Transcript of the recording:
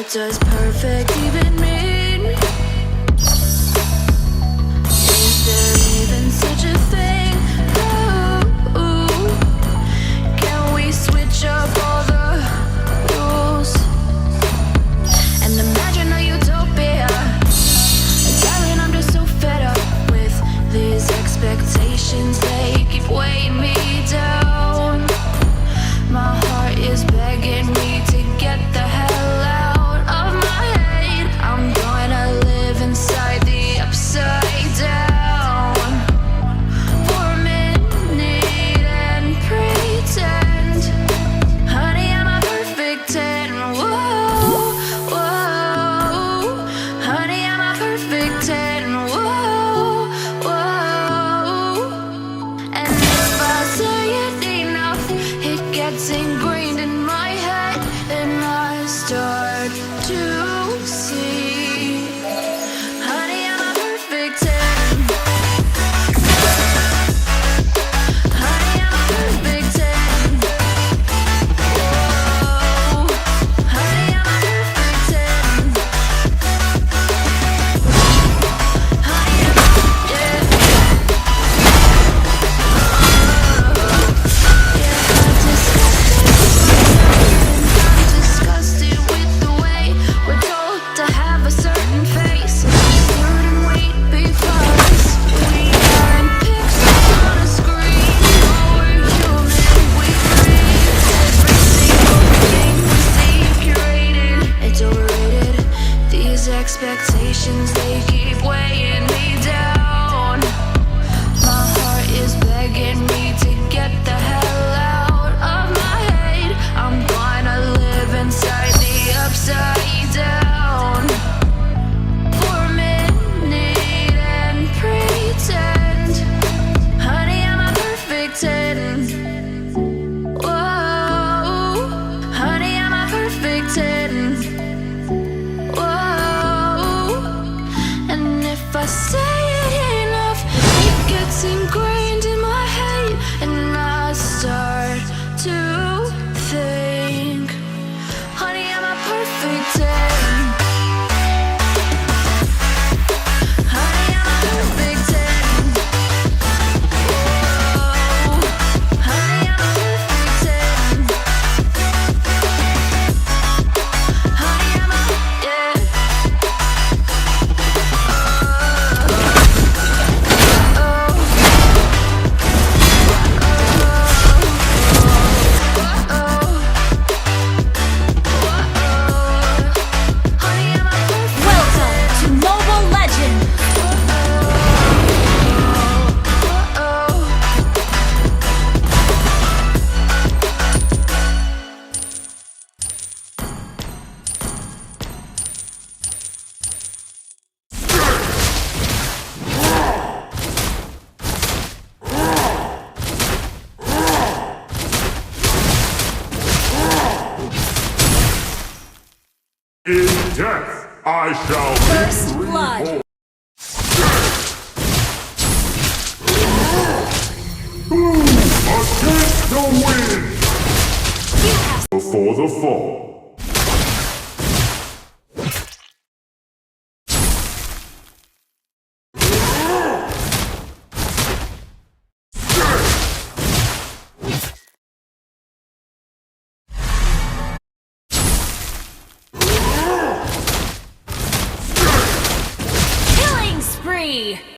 What does perfect even mean? Is there even such a thing? Ooh, can we switch up all the rules and imagine a utopia? Darling, I'm just so fed up with these expectations. They keep weighing me down. My heart is begging me to get the hell out of my head. I'm gonna live inside the upside down for a minute and pretend, honey, I'm a perfect 10. Whoa, whoa, honey, I'm a perfect 10. Whoa, whoa. And if I say it enough, it gets ingrained in my head, and I start to see, honey, I'm a perfect 10. Honey, I'm a perfect 10. Whoa, honey, I'm a perfect 10. Honey, I'm a, yeah. I'm disgusted with the way we're told to have a certain face, a certain weight, because we aren't pixels on a screen. No, we're human, we breathe. Every single thing we see curated, it's overrated. These expectations, they keep weighing me down. My heart is begging me to get the hell out of my head. I'm gonna live inside the upside down for a minute and pretend, honey, I'm a perfect 10. Whoa, honey, I'm a perfect 10. Whoa, and if I say it enough, it gets ingrained in my head, and I start to think, honey, I'm a perfect 10. Honey, I'm a perfect 10. Whoa, honey, I'm a perfect 10. Honey, I'm a, yeah. Welcome to Mobile Legend! In death, I shall First be blood. reborn. Attempt to win You have before the fall. killing spree!